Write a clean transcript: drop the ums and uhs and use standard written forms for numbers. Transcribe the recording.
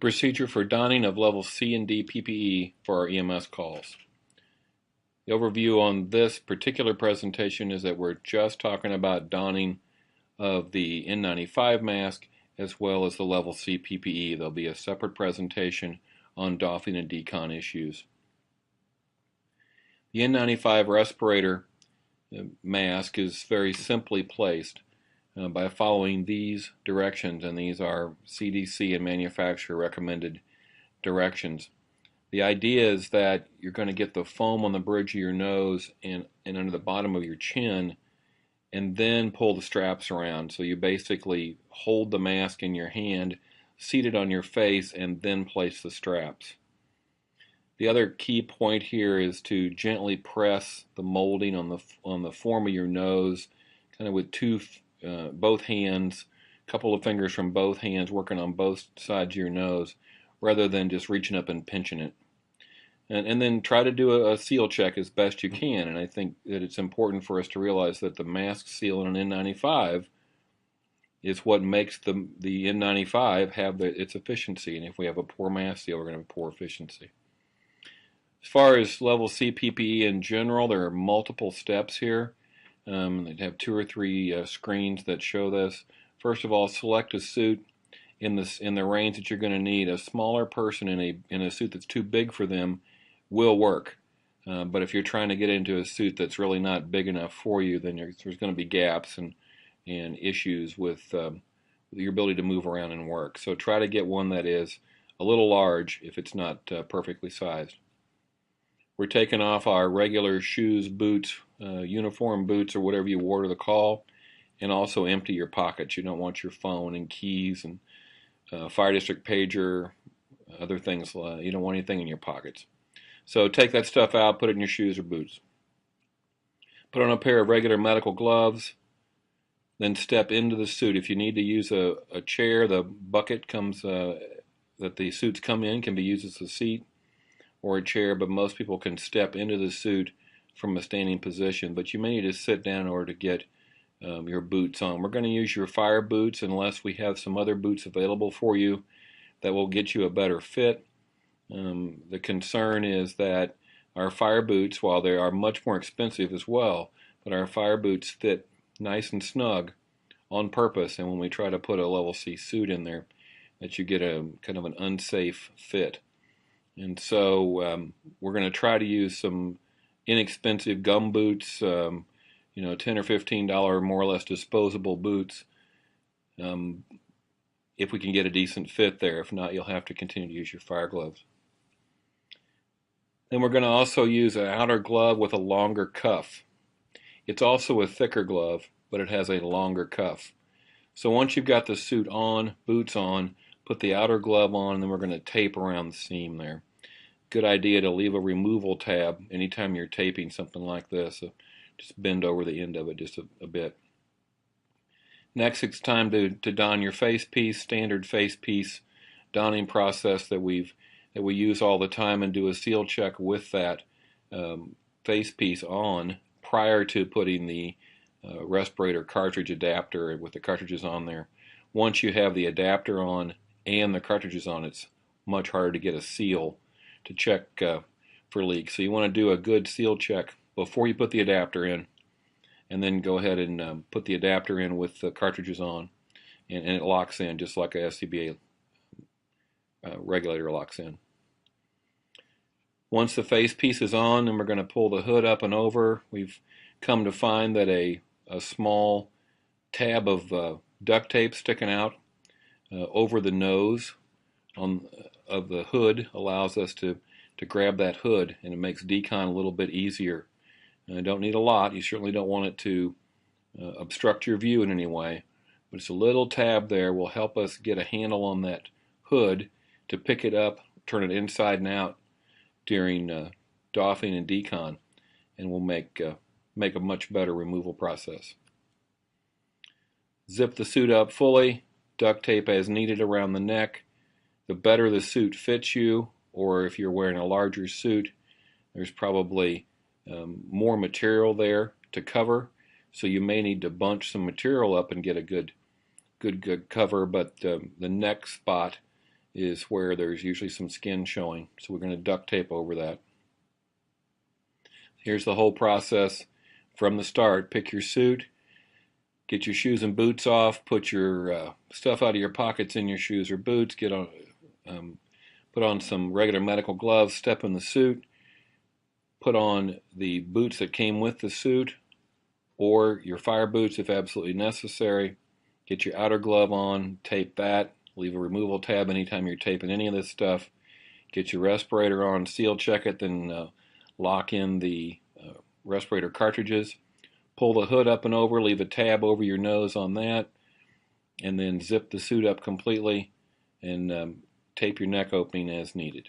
procedure for donning of level C and D PPE for our EMS calls. The overview on this particular presentation is that we're just talking about donning of the N95 mask as well as the Level C PPE. There'll be a separate presentation on doffing and decon issues. The N95 respirator mask is very simply placed by following these directions, and these are CDC and manufacturer recommended directions. The idea is that you're going to get the foam on the bridge of your nose and under the bottom of your chin, and then pull the straps around. So you basically hold the mask in your hand, seat it on your face, and then place the straps. The other key point here is to gently press the molding on the form of your nose, kind of with both hands, a couple of fingers from both hands working on both sides of your nose, rather than just reaching up and pinching it. And then try to do a seal check as best you can. And I think that it's important for us to realize that the mask seal in an N95 is what makes the N95 have its efficiency. And if we have a poor mask seal, we're going to have poor efficiency. As far as Level C PPE in general, there are multiple steps here. They have 2 or 3 screens that show this. First of all, select a suit in the range that you're going to need. A smaller person in a suit that's too big for them will work. But if you're trying to get into a suit that's really not big enough for you, then there's going to be gaps and issues with your ability to move around and work. So try to get one that is a little large if it's not perfectly sized. We're taking off our regular shoes, boots, uniform boots, or whatever you wore to the call, and also empty your pockets. You don't want your phone and keys and fire district pager, other things. You don't want anything in your pockets. So take that stuff out, put it in your shoes or boots. Put on a pair of regular medical gloves, then step into the suit. If you need to use a chair, the bucket comes that the suits come in can be used as a seat or a chair, but most people can step into the suit from a standing position, but you may need to sit down in order to get your boots on. We're going to use your fire boots unless we have some other boots available for you that will get you a better fit. The concern is that our fire boots, while they are much more expensive as well, but our fire boots fit nice and snug on purpose, and when we try to put a Level C suit in there, that you get a kind of an unsafe fit. And so we're going to try to use some inexpensive gum boots, $10 or $15 more or less disposable boots, if we can get a decent fit there. If not, you'll have to continue to use your fire gloves. Then we're going to also use an outer glove with a longer cuff. It's also a thicker glove, but it has a longer cuff. So once you've got the suit on, boots on, put the outer glove on, and then we're going to tape around the seam there. Good idea to leave a removal tab anytime you're taping something like this. So just bend over the end of it just a bit. Next, it's time to don your face piece, standard face piece donning process that we use all the time, and do a seal check with that face piece on prior to putting the respirator cartridge adapter with the cartridges on there. Once you have the adapter on and the cartridges on, it's much harder to get a seal to check for leaks. So you want to do a good seal check before you put the adapter in, and then go ahead and put the adapter in with the cartridges on, and it locks in just like a SCBA regulator locks in. Once the face piece is on, then we're going to pull the hood up and over. We've come to find that a small tab of duct tape sticking out over the nose of the hood allows us to grab that hood, and it makes decon a little bit easier. You don't need a lot. You certainly don't want it to obstruct your view in any way, but it's a little tab there will help us get a handle on that hood to pick it up, turn it inside and out during doffing and decon, and will make a much better removal process. Zip the suit up fully, duct tape as needed around the neck. The better the suit fits you, or if you're wearing a larger suit, there's probably more material there to cover, so you may need to bunch some material up and get a good cover, but the neck spot is where there's usually some skin showing. So we're going to duct tape over that. Here's the whole process from the start. Pick your suit, get your shoes and boots off, put your stuff out of your pockets in your shoes or boots, put on some regular medical gloves, step in the suit, put on the boots that came with the suit or your fire boots if absolutely necessary. Get your outer glove on, tape that, leave a removal tab anytime you're taping any of this stuff. Get your respirator on, seal check it, then lock in the respirator cartridges. Pull the hood up and over, leave a tab over your nose on that, and then zip the suit up completely and tape your neck opening as needed.